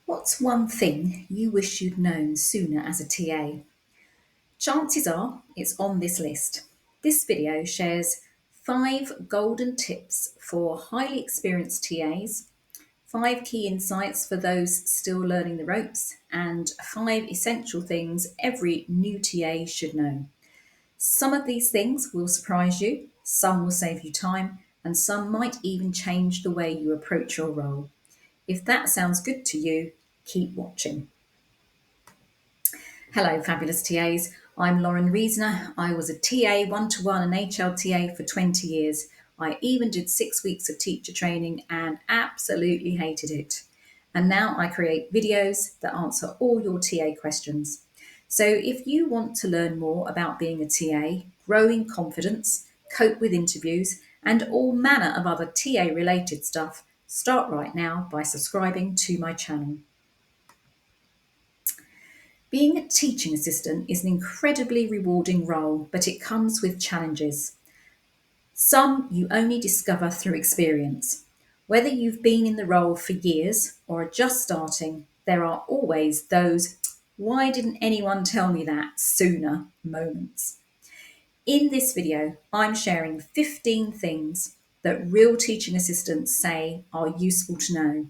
What's one thing you wish you'd known sooner as a TA? Chances are it's on this list. This video shares 5 golden tips for highly experienced TAs, 5 key insights for those still learning the ropes, and 5 essential things every new TA should know. Some of these things will surprise you, some will save you time, and some might even change the way you approach your role. If that sounds good to you, keep watching. Hello, fabulous TAs. I'm Lauren Reasoner. I was a TA one-to-one and HLTA for 20 years. I even did 6 weeks of teacher training and absolutely hated it. And now I create videos that answer all your TA questions. So if you want to learn more about being a TA, growing confidence, cope with interviews, and all manner of other TA related stuff, start right now by subscribing to my channel. Being a teaching assistant is an incredibly rewarding role, but it comes with challenges. Some you only discover through experience. Whether you've been in the role for years or are just starting, there are always those "why didn't anyone tell me that sooner" moments. In this video, I'm sharing 15 things that real teaching assistants say are useful to know.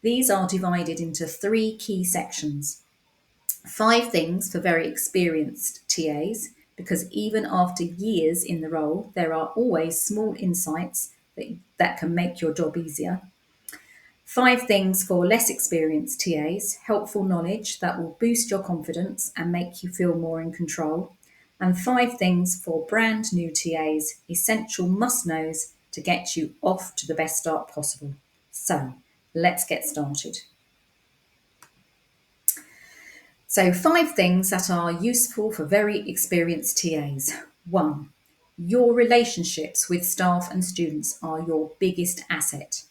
These are divided into 3 key sections. 5 things for very experienced TAs, because even after years in the role, there are always small insights that can make your job easier. 5 things for less experienced TAs, helpful knowledge that will boost your confidence and make you feel more in control. And 5 things for brand new TAs, essential must-knows to get you off to the best start possible. So let's get started. So 5 things that are useful for very experienced TAs. 1. Your relationships with staff and students are your biggest asset.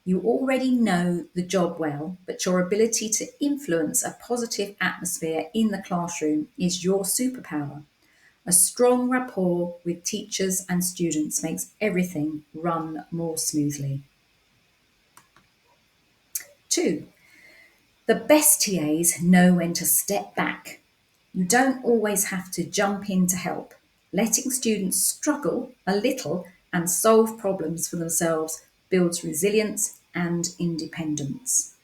You already know the job well, but your ability to influence a positive atmosphere in the classroom is your superpower. A strong rapport with teachers and students makes everything run more smoothly. 2. The best TAs know when to step back. You don't always have to jump in to help. Letting students struggle a little and solve problems for themselves builds resilience and independence.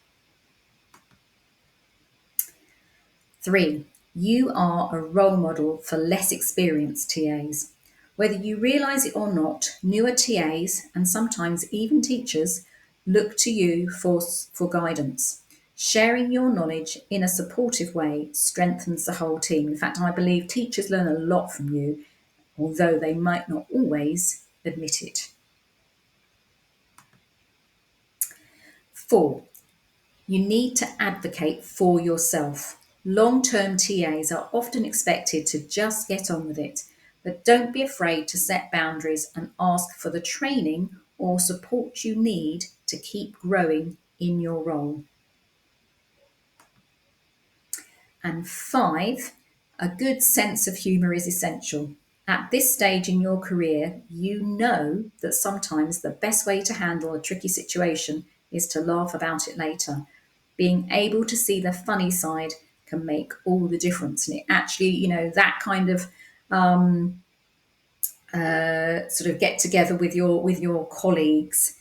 3. You are a role model for less experienced TAs. Whether you realise it or not, newer TAs and sometimes even teachers look to you for guidance. Sharing your knowledge in a supportive way strengthens the whole team. In fact, I believe teachers learn a lot from you, although they might not always admit it. 4. You need to advocate for yourself. Long-term TAs are often expected to just get on with it, but don't be afraid to set boundaries and ask for the training or support you need to keep growing in your role. And 5, a good sense of humour is essential. At this stage in your career, you know that sometimes the best way to handle a tricky situation is to laugh about it later. Being able to see the funny side can make all the difference. And it actually, that kind of sort of get together with your colleagues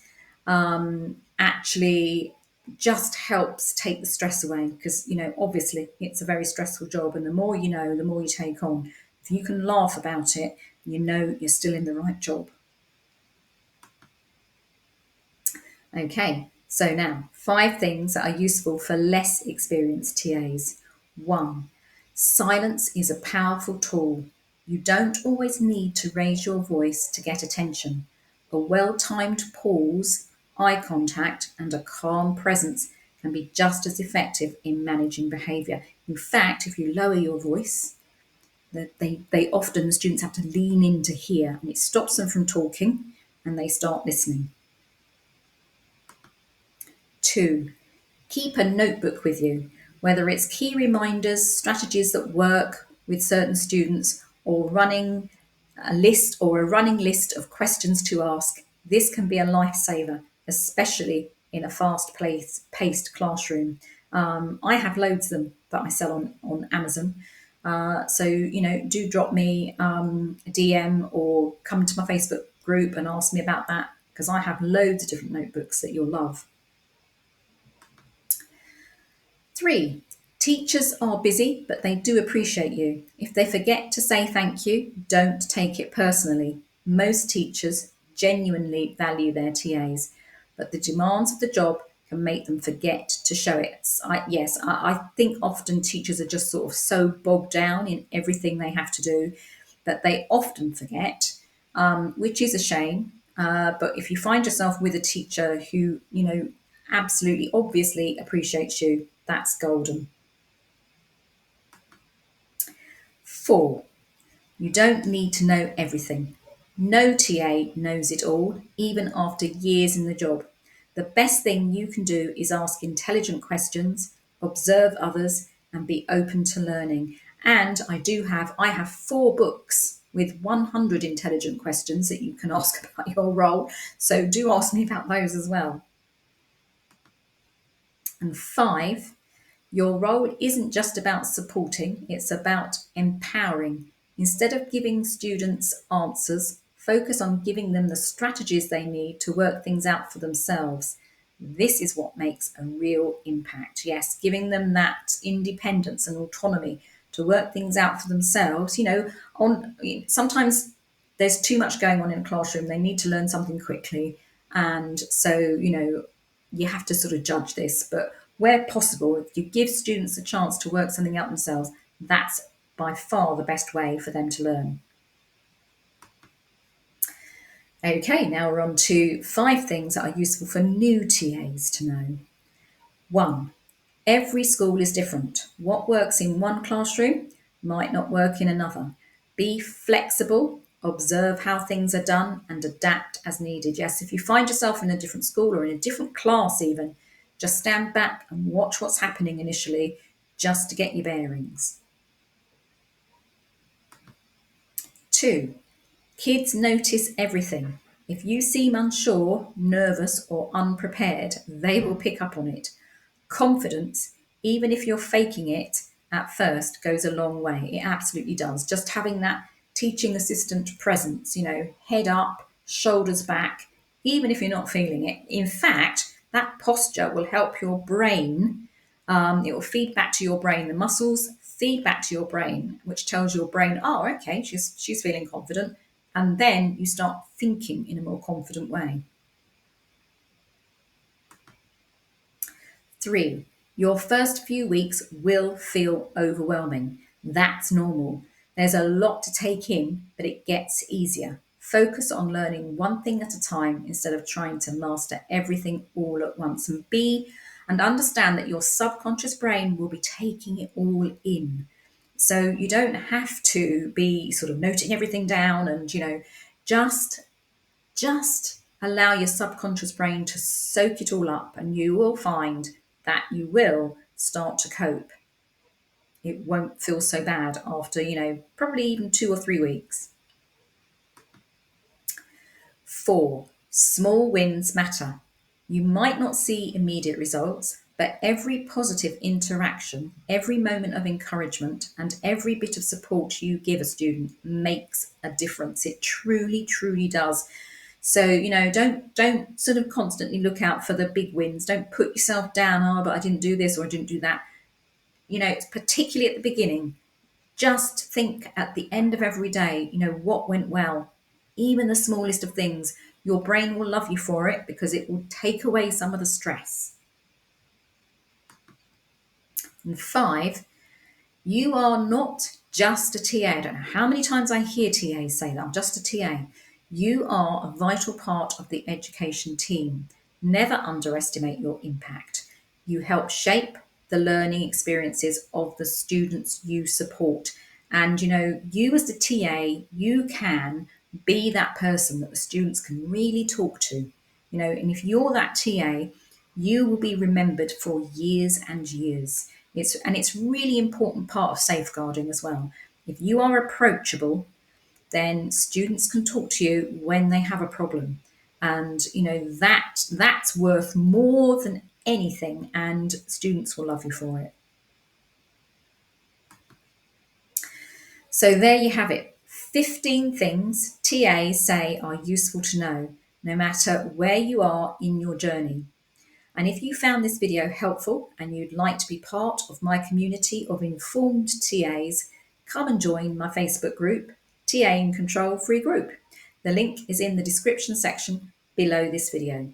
actually just helps take the stress away, because obviously it's a very stressful job, and the more you know, the more you take on. If you can laugh about it, you're still in the right job. Okay, so now 5 things that are useful for less experienced TAs. 1. Silence is a powerful tool. You don't always need to raise your voice to get attention. A well-timed pause, eye contact, and a calm presence can be just as effective in managing behaviour. In fact, if you lower your voice, they often, the students have to lean in to hear, and it stops them from talking and they start listening. 2. Keep a notebook with you, whether it's key reminders, strategies that work with certain students, or running a list or a running list of questions to ask. This can be a lifesaver, especially in a fast-paced classroom. I have loads of them that I sell on Amazon. So, do drop me a DM or come to my Facebook group and ask me about that because I have loads of different notebooks that you'll love. 3, teachers are busy, but they do appreciate you. If they forget to say thank you, don't take it personally. Most teachers genuinely value their TAs, but the demands of the job can make them forget to show it. I think often teachers are just sort of so bogged down in everything they have to do that they often forget, which is a shame. But if you find yourself with a teacher who, absolutely obviously appreciates you, that's golden. 4, you don't need to know everything. No TA knows it all, even after years in the job. The best thing you can do is ask intelligent questions, observe others, and be open to learning. And I have 4 books with 100 intelligent questions that you can ask about your role. So do ask me about those as well. And 5, your role isn't just about supporting, it's about empowering. Instead of giving students answers, focus on giving them the strategies they need to work things out for themselves. This is what makes a real impact. Yes, giving them that independence and autonomy to work things out for themselves. On sometimes there's too much going on in a classroom. They need to learn something quickly. And so, you have to sort of judge this, but where possible, if you give students a chance to work something out themselves, that's by far the best way for them to learn. Okay, now we're on to 5 things that are useful for new TAs to know. 1, every school is different. What works in one classroom might not work in another. Be flexible, observe how things are done, and adapt as needed. Yes, if you find yourself in a different school or in a different class, even, just stand back and watch what's happening initially just to get your bearings. 2, kids notice everything. If you seem unsure, nervous, or unprepared, they will pick up on it. Confidence, even if you're faking it at first, goes a long way. It absolutely does. Just having that teaching assistant presence, head up, shoulders back, even if you're not feeling it. In fact, that posture will help your brain. It will feed back to your brain. The muscles feed back to your brain, which tells your brain, oh, okay, she's feeling confident. And then you start thinking in a more confident way. 3, your first few weeks will feel overwhelming. That's normal. There's a lot to take in, but it gets easier. Focus on learning one thing at a time instead of trying to master everything all at once. And understand that your subconscious brain will be taking it all in. So you don't have to be sort of noting everything down and, just allow your subconscious brain to soak it all up, and you will find that you will start to cope. It won't feel so bad after, probably even 2 or 3 weeks. 4, small wins matter. You might not see immediate results, but every positive interaction, every moment of encouragement, and every bit of support you give a student makes a difference. It truly, truly does. So, don't sort of constantly look out for the big wins. Don't put yourself down, oh, but I didn't do this or I didn't do that. It's particularly at the beginning. Just think at the end of every day, what went well. Even the smallest of things, your brain will love you for it because it will take away some of the stress. And 5, you are not just a TA. I don't know how many times I hear TAs say that, I'm just a TA. You are a vital part of the education team. Never underestimate your impact. You help shape the learning experiences of the students you support. And, you as the TA, you can be that person that the students can really talk to. And if you're that TA, you will be remembered for years and years. It's really important part of safeguarding as well. If you are approachable, then students can talk to you when they have a problem. And that's worth more than anything, and students will love you for it. So there you have it. 15 things TAs say are useful to know, no matter where you are in your journey. And if you found this video helpful and you'd like to be part of my community of informed TAs, come and join my Facebook group, TA in Control Free Group. The link is in the description section below this video.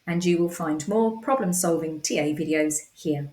And you will find more problem-solving TA videos here.